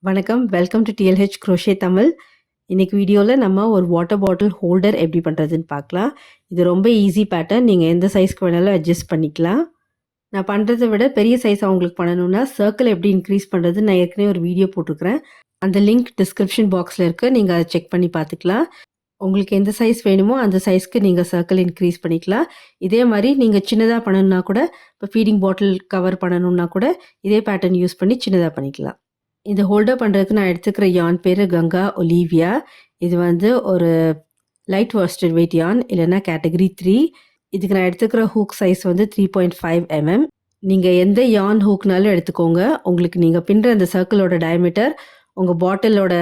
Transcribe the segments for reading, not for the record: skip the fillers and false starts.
வணக்கம். Welcome to DLH crochet Tamil. இன்னைக்கு வீடியோவில் நம்ம ஒரு வாட்டர் பாட்டில் ஹோல்டர் எப்படி பண்ணுறதுன்னு பார்க்கலாம். இது ரொம்ப ஈஸி பேட்டர்ன். நீங்கள் எந்த சைஸ்க்கு வேணாலும் அட்ஜஸ்ட் பண்ணிக்கலாம். நான் பண்ணுறதை விட பெரிய சைஸ் அவங்களுக்கு பண்ணணும்னா சர்க்கிள் எப்படி இன்க்ரீஸ் பண்ணுறது நான் ஏற்கனவே ஒரு வீடியோ போட்டிருக்கிறேன். அந்த லிங்க் டிஸ்கிரிப்ஷன் பாக்ஸில் இருக்குது. நீங்கள் அதை செக் பண்ணி பார்த்துக்கலாம். உங்களுக்கு எந்த சைஸ் வேணுமோ அந்த சைஸ்க்கு நீங்கள் சர்க்கிள் இன்க்ரீஸ் பண்ணிக்கலாம். இதே மாதிரி நீங்கள் சின்னதாக பண்ணணுன்னா கூட, இப்போ ஃபீடிங் பாட்டில் கவர் பண்ணணுன்னா கூட இதே பேட்டர்ன் யூஸ் பண்ணி சின்னதாக பண்ணிக்கலாம். இந்த ஹோல்டர் பண்ணுறதுக்கு நான் எடுத்துக்கிற யான் பேர் கங்கா ஒலிவியா. இது வந்து ஒரு லைட் வாஸ்டட் வெயிட் யான், இல்லைன்னா கேட்டகரி 3. இதுக்கு நான் எடுத்துக்கிற ஹூக் சைஸ் வந்து 3.5 mm. நீங்கள் எந்த யான் ஹூக்னாலும் எடுத்துக்கோங்க. உங்களுக்கு நீங்கள் பின்னுற அந்த சர்க்கிளோட டயமீட்டர் உங்கள் பாட்டிலோட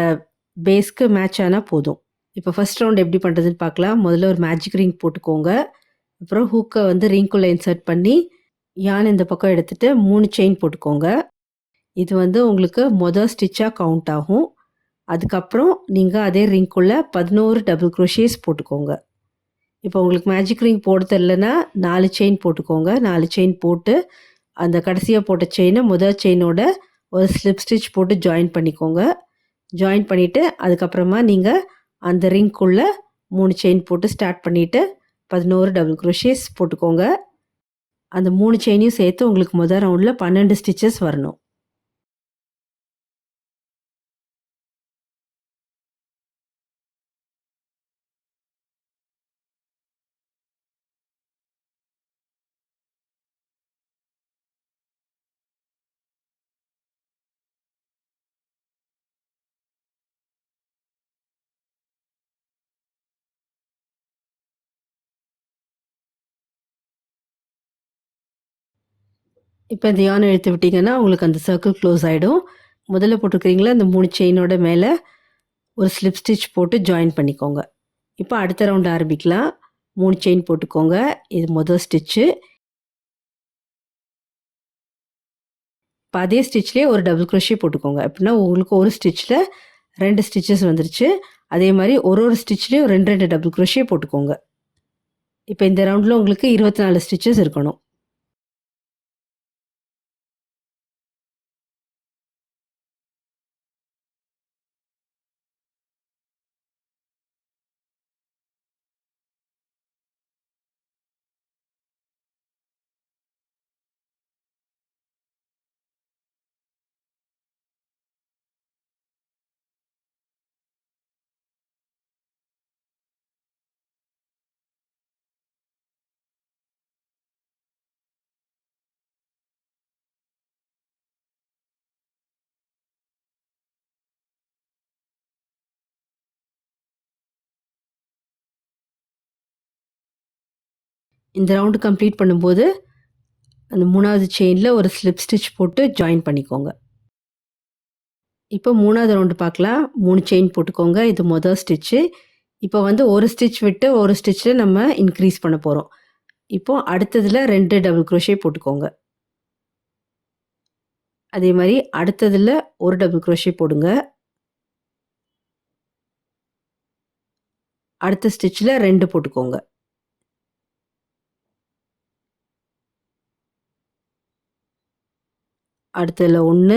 பேஸ்க்கு மேட்ச் ஆனால் போதும். இப்போ ஃபர்ஸ்ட் ரவுண்ட் எப்படி பண்ணுறதுன்னு பார்க்கலாம். முதல்ல ஒரு மேஜிக் ரிங் போட்டுக்கோங்க. அப்புறம் ஹூக்கை வந்து ரிங்குள்ளே இன்சர்ட் பண்ணி யான் இந்த பக்கம் எடுத்துகிட்டு 3 செயின் போட்டுக்கோங்க. இது வந்து உங்களுக்கு மொதல் ஸ்டிச்சாக கவுண்ட் ஆகும். அதுக்கப்புறம் நீங்கள் அதே ரிங்குள்ளே 11 டபுள் க்ரோஷேஸ் போட்டுக்கோங்க. இப்போ உங்களுக்கு மேஜிக் ரிங் போட தெரிலனா 4 செயின் போட்டுக்கோங்க. 4 செயின் போட்டு அந்த கடைசியாக போட்ட செயினை முதல் செயினோட ஒரு ஸ்லிப் ஸ்டிச் போட்டு ஜாயின் பண்ணிக்கோங்க. ஜாயின் பண்ணிவிட்டு அதுக்கப்புறமா நீங்கள் அந்த ரிங்குள்ளே 3 செயின் போட்டு ஸ்டார்ட் பண்ணிவிட்டு 11 டபுள் க்ரோஷேஸ் போட்டுக்கோங்க. அந்த 3 செயினையும் சேர்த்து உங்களுக்கு முதல் ரவுண்டில் 12 ஸ்டிச்சஸ் வரணும். இப்போ இந்த யானை இழுத்து விட்டிங்கன்னா உங்களுக்கு அந்த சர்க்கிள் க்ளோஸ் ஆகிடும். முதல்ல போட்டுருக்கிறீங்களா அந்த 3 செயினோட மேலே ஒரு ஸ்லிப் ஸ்டிச் போட்டு ஜாயின் பண்ணிக்கோங்க. இப்போ அடுத்த ரவுண்ட் ஆரம்பிக்கலாம். 3 செயின் போட்டுக்கோங்க. இது முதல் ஸ்டிச்சு. இப்போ அதே ஸ்டிச்லேயே ஒரு டபுள் க்ரோஷே போட்டுக்கோங்க. அப்படின்னா உங்களுக்கு ஒரு ஸ்டிச்சில் 2 ஸ்டிச்சஸ் வந்துருச்சு. அதே மாதிரி ஒரு ஸ்டிச்லேயும் 2 டபுள் க்ரோஷே போட்டுக்கோங்க. இப்போ இந்த ரவுண்டில் உங்களுக்கு 24 ஸ்டிச்சஸ் இருக்கணும். இந்த ரவுண்டு கம்ப்ளீட் பண்ணும்போது அந்த 3வது செயினில் ஒரு ஸ்லிப் ஸ்டிச் போட்டு ஜாயின் பண்ணிக்கோங்க. இப்போ 3வது ரவுண்டு பார்க்கலாம். 3 செயின் போட்டுக்கோங்க. இது முதல் ஸ்டிச்சு. இப்போ வந்து ஒரு ஸ்டிச் விட்டு ஒரு ஸ்டிச்சில் நம்ம இன்க்ரீஸ் பண்ண போகிறோம். இப்போ அடுத்ததில் 2 டபுள் க்ரோஷே போட்டுக்கோங்க. அதே மாதிரி அடுத்ததில் ஒரு டபுள் க்ரோஷே போடுங்க. அடுத்த ஸ்டிச்சில் 2 போட்டுக்கோங்க. அடுத்ததில் 1,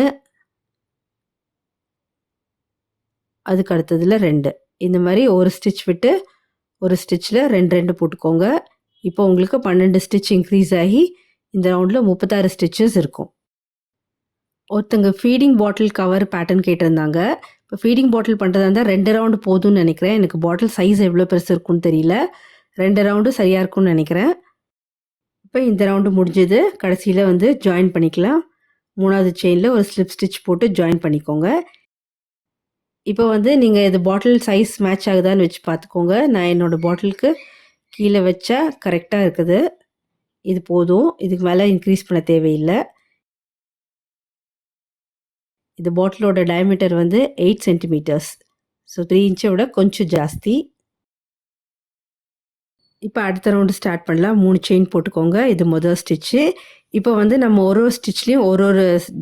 அதுக்கு அடுத்ததில் 2. இந்த மாதிரி ஒரு ஸ்டிச் விட்டு ஒரு ஸ்டிச்சில் 2 போட்டுக்கோங்க. இப்போ உங்களுக்கு 12 ஸ்டிச் இன்க்ரீஸ் ஆகி இந்த ரவுண்டில் 36 ஸ்டிச்சஸ் இருக்கும். ஒருத்தங்க ஃபீடிங் பாட்டில் கவர் பேட்டர்ன் கேட்டிருந்தாங்க. இப்போ ஃபீடிங் பாட்டில் பண்ணுறதா இருந்தால் 2 ரவுண்டு போதும்னு நினைக்கிறேன். எனக்கு பாட்டில் சைஸ் எவ்வளோ பெருசு இருக்குன்னு தெரியல. 2 ரவுண்டு சரியாக இருக்கும்னு நினைக்கிறேன். இப்போ இந்த ரவுண்டு முடிஞ்சது. கடைசியில் வந்து ஜாயின் பண்ணிக்கலாம். 3வது செயினில் ஒரு ஸ்லிப் ஸ்டிச் போட்டு ஜாயின் பண்ணிக்கோங்க. இப்போ வந்து நீங்கள் இது பாட்டில் சைஸ் மேட்ச் ஆகுதான்னு வச்சு பார்த்துக்கோங்க. நான் என்னோடய பாட்டிலுக்கு கீழே வச்சா கரெக்டாக இருக்குது. இது போதும். இதுக்கு மேலே இன்க்ரீஸ் பண்ண தேவையில்லை. இது பாட்டிலோட டயமீட்டர் வந்து 8 சென்டிமீட்டர்ஸ். ஸோ 3 இன்ச்சை விட கொஞ்சம் ஜாஸ்தி. இப்போ அடுத்த ரவுண்டு ஸ்டார்ட் பண்ணலாம். 3 செயின் போட்டுக்கோங்க. இது முதல் ஸ்டிச்சு. இப்போ வந்து நம்ம ஒரு ஸ்டிச்லேயும் ஒரு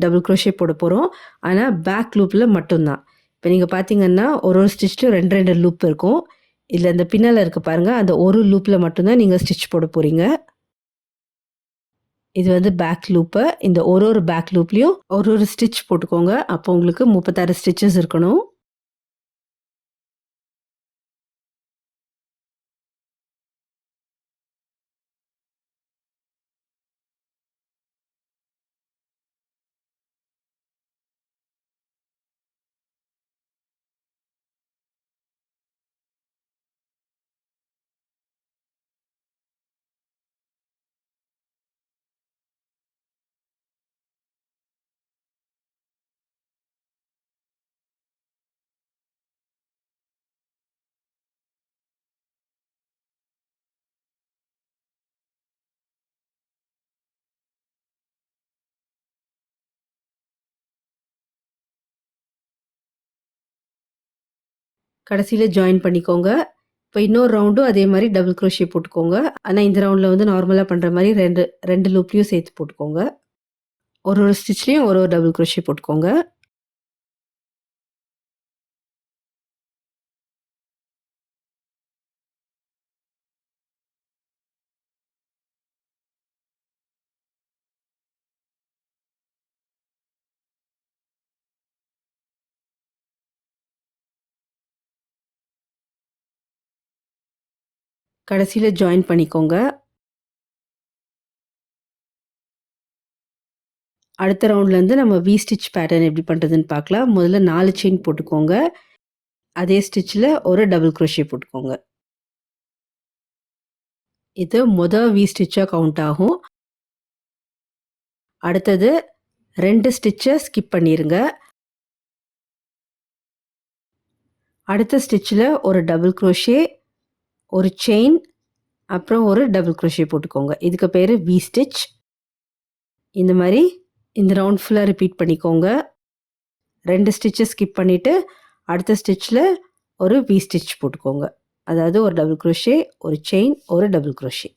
டபுள் க்ரோஷே போட போகிறோம். ஆனால் பேக் லூப்பில் மட்டும்தான். இப்போ நீங்கள் பார்த்தீங்கன்னா ஒரு ஸ்டிச்லேயும் 2 லூப் இருக்கும். இதில் இந்த பின்னால் இருக்க பாருங்கள், அந்த ஒரு லூப்பில் மட்டும்தான் நீங்கள் ஸ்டிச் போட போகிறீங்க. இது வந்து பேக் லூப்பு. இந்த ஒரு பேக் லூப்லேயும் ஒரு ஸ்டிச் போட்டுக்கோங்க. அப்போ உங்களுக்கு 36 ஸ்டிச்சஸ் இருக்கணும். கடைசியில் ஜாயின் பண்ணிக்கோங்க. இப்போ இன்னொரு ரவுண்டும் அதே மாதிரி டபுள் க்ரோஷே போட்டுக்கோங்க. ஆனால் இந்த ரவுண்டில் வந்து நார்மலாக பண்ணுற மாதிரி ரெண்டு லூப்லேயும் சேர்த்து போட்டுக்கோங்க. ஒரு ஸ்டிச்லேயும் ஒரு டபுள் க்ரோஷே போட்டுக்கோங்க. கடைசியில் ஜாயின் பண்ணிக்கோங்க. அடுத்த ரவுண்ட்லேருந்து நம்ம வி ஸ்டிச் பேட்டர்ன் எப்படி பண்ணுறதுன்னு பார்க்கலாம். முதல்ல 4 செயின் போட்டுக்கோங்க. அதே ஸ்டிச்சில் ஒரு டபுள் க்ரோஷே போட்டுக்கோங்க. இது வி ஸ்டிச்சாக கவுண்ட் ஆகும். அடுத்தது 2 ஸ்டிச்சை ஸ்கிப் பண்ணிடுங்க. அடுத்த ஸ்டிச்சில் ஒரு டபுள் க்ரோஷே, ஒரு செயின், அப்புறம் ஒரு டபுள் க்ரோஷே போட்டுக்கோங்க. இதுக்கு பேர் வி ஸ்டிச். இந்த மாதிரி இந்த ரவுண்ட் ஃபுல்லாக ரிப்பீட் பண்ணிக்கோங்க. 2 ஸ்டிச்சை ஸ்கிப் பண்ணிவிட்டு அடுத்த ஸ்டிச்சில் ஒரு வி ஸ்டிச் போட்டுக்கோங்க. அதாவது ஒரு டபுள் க்ரோஷே, ஒரு செயின், ஒரு டபுள் க்ரோஷே.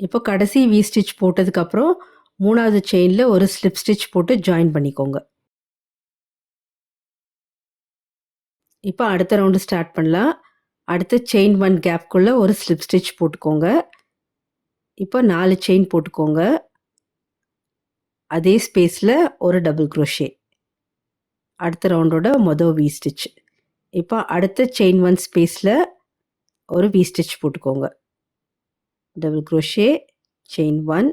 இப்போ கடைசி வி ஸ்டிச் போட்டதுக்கப்புறம் 3வது செயினில் ஒரு ஸ்லிப் ஸ்டிச் போட்டு ஜாயின் பண்ணிக்கோங்க. இப்போ அடுத்த ரவுண்டு ஸ்டார்ட் பண்ணலாம். அடுத்து செயின் 1 கேப்குள்ளே ஒரு ஸ்லிப் ஸ்டிச் போட்டுக்கோங்க. இப்போ 4 செயின் போட்டுக்கோங்க. அதே ஸ்பேஸில் ஒரு டபுள் க்ரோஷே. அடுத்த ரவுண்டோட வி ஸ்டிச். இப்போ அடுத்த செயின் 1 ஸ்பேஸில் ஒரு வி ஸ்டிச் போட்டுக்கோங்க. Double crochet, chain 1,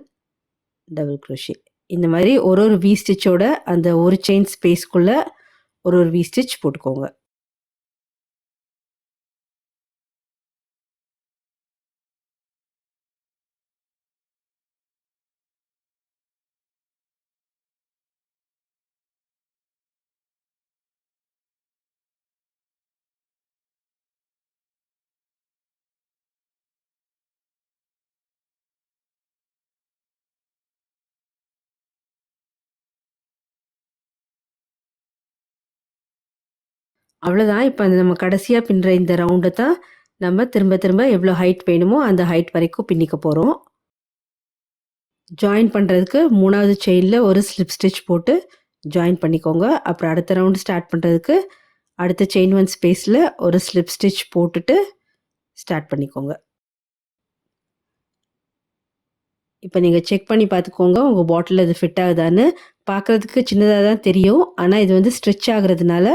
double crochet. இந்த மாதிரி ஒரு வி ஸ்டிச்சோட அந்த ஒரு செயின் ஸ்பேஸ்க்குள்ளே ஒரு வி ஸ்டிச் போட்டுக்கோங்க. அவ்வளோதான். இப்போ நம்ம கடைசியாக பின்னுற இந்த ரவுண்டை தான் நம்ம திரும்ப திரும்ப எவ்வளோ ஹைட் வேணுமோ அந்த ஹைட் வரைக்கும் பின்னிக்க போகிறோம். ஜாயின் பண்ணுறதுக்கு 3வது செயினில் ஒரு ஸ்லிப் ஸ்டிச் போட்டு ஜாயின் பண்ணிக்கோங்க. அப்புறம் அடுத்த ரவுண்டு ஸ்டார்ட் பண்ணுறதுக்கு அடுத்த செயின் 1 ஸ்பேஸில் ஒரு ஸ்லிப் ஸ்டிச் போட்டுட்டு ஸ்டார்ட் பண்ணிக்கோங்க. இப்போ நீங்கள் செக் பண்ணி பார்த்துக்கோங்க உங்கள் பாட்டில் இது ஃபிட் ஆகுதான்னு. பார்க்குறதுக்கு சின்னதாக தான் தெரியும், ஆனால் இது வந்து ஸ்ட்ரெச் ஆகுறதுனால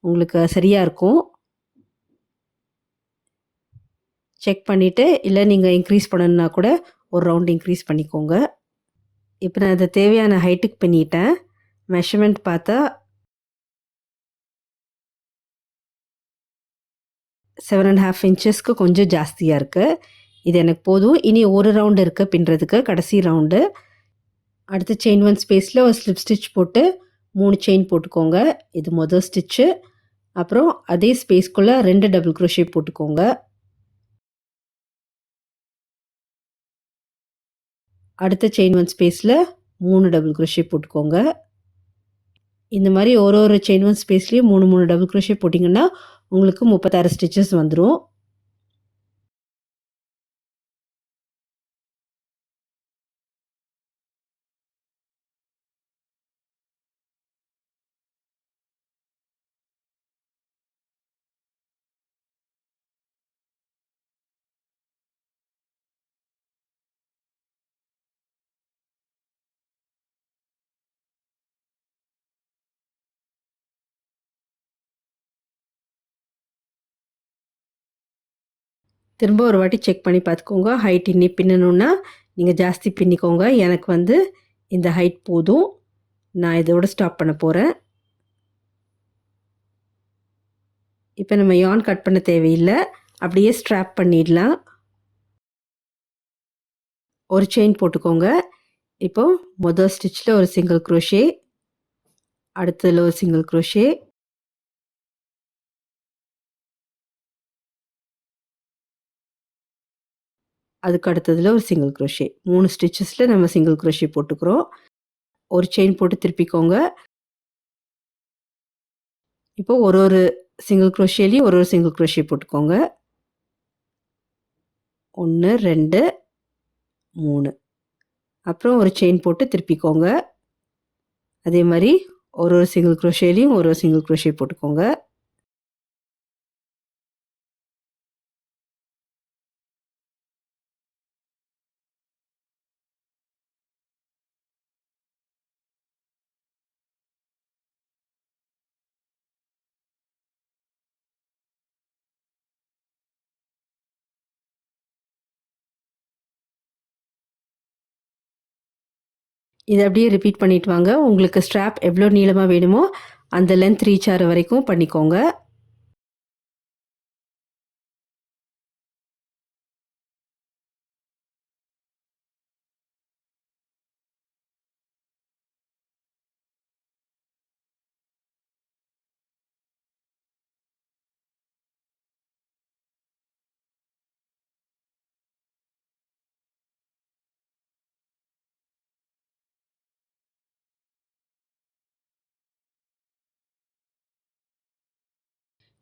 உங்களுக்கு சரியாக இருக்கும். செக் பண்ணிவிட்டு இல்லை நீங்கள் இன்க்ரீஸ் பண்ணணுன்னா கூட ஒரு ரவுண்ட் இன்க்ரீஸ் பண்ணிக்கோங்க. இப்போ நான் அதை தேவையான ஹைட்டுக்கு பண்ணிட்டேன். மெஷர்மெண்ட் பார்த்தா 7.5 இன்ச்சஸ்க்கு கொஞ்சம் ஜாஸ்தியாக இருக்குது. இது எனக்கு போதும். இனி ஒரு ரவுண்டு இருக்குது பின்னுறதுக்கு, கடைசி ரவுண்டு. அடுத்த செயின் 1 ஸ்பேஸில் ஒரு ஸ்லிப் ஸ்டிச் போட்டு 3 செயின் போட்டுக்கோங்க. இது ஸ்டிச்சு. அப்புறம் அதே ஸ்பேஸ்க்குள்ளே 2 டபுள் க்ரோஷே போட்டுக்கோங்க. அடுத்த செயின் 1 ஸ்பேஸில் 3 டபுள் crochet போட்டுக்கோங்க. இந்த மாதிரி ஒரு செயின் 1 ஸ்பேஸ்லேயும் 3 டபுள் crochet போட்டிங்கன்னா உங்களுக்கு 36 ஸ்டிச்சஸ் வந்துடும். திரும்ப ஒரு வாட்டி செக் பண்ணி பார்த்துக்கோங்க. ஹைட் இன்னி பின்னணுன்னா நீங்கள் ஜாஸ்தி பின்னிக்கோங்க. எனக்கு வந்து இந்த ஹைட் போதும். நான் இதோட ஸ்டாப் பண்ண போகிறேன். இப்போ நம்ம யான் கட் பண்ண தேவையில்லை, அப்படியே ஸ்ட்ராப் பண்ணிடலாம். ஒரு செயின் போட்டுக்கோங்க. இப்போது மொதல் ஸ்டிச்சில் ஒரு சிங்கிள் crochet, அடுத்ததில் ஒரு சிங்கிள் crochet, அதுக்கு அடுத்ததில் ஒரு சிங்கிள் crochet. 3 ஸ்டிச்சஸில் நம்ம சிங்கிள் crochet போட்டுக்கிறோம். ஒரு செயின் போட்டு திருப்பிக்கோங்க. இப்போ ஒரு சிங்கிள் crochetலையும் ஒரு சிங்கிள் crochet போட்டுக்கோங்க. 1 2 3. அப்புறம் ஒரு செயின் போட்டு திருப்பிக்கோங்க. அதே மாதிரி ஒரு சிங்கிள் crochetலையும் ஒரு சிங்கிள் crochet போட்டுக்கோங்க. இதை அப்படியே ரிப்பீட் பண்ணிட்டு வாங்க. உங்களுக்கு ஸ்ட்ராப் எவ்வளோ நீளமாக வேணுமோ அந்த லென்த் ரீச் ஆகிற வரைக்கும் பண்ணிக்கோங்க.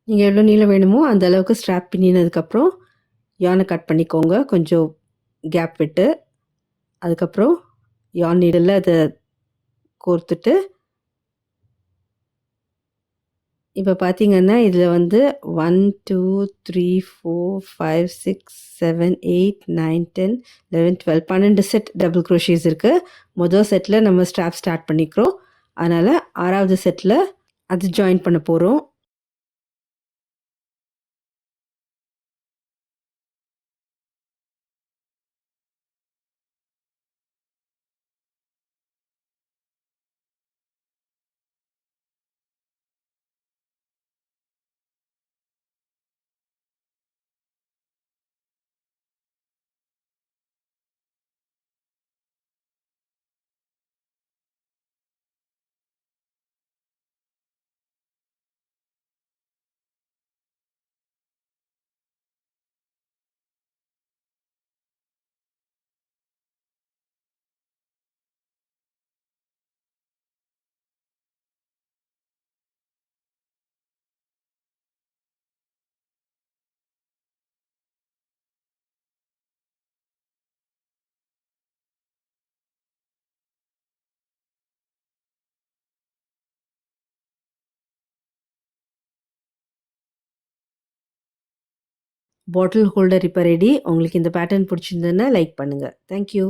நீங்கள் எவ்வளோ நீளம் வேணுமோ அந்த அளவுக்கு ஸ்ட்ராப் பின்னினதுக்கப்புறம் யானை கட் பண்ணிக்கோங்க, கொஞ்சம் கேப் விட்டு. அதுக்கப்புறம் யான் நீடில் அதை கோர்த்துட்டு, இப்போ பார்த்தீங்கன்னா இதில் வந்து 1 2 3 4 5 6 7 8 9 10 11 12 12 செட் டபுள் crochet இருக்குது. மொதல் செட்டில் நம்ம ஸ்ட்ராப் ஸ்டார்ட் பண்ணிக்கிறோம். அதனால் 6வது செட்டில் அது ஜாயின் பண்ண போகிறோம். பாட்டில் ஹோல்டர் இப்போ ரெடி. உங்களுக்கு இந்த பேட்டர்ன் பிடிச்சிருந்ததுன்னா லைக் பண்ணுங்கள். தேங்க்யூ.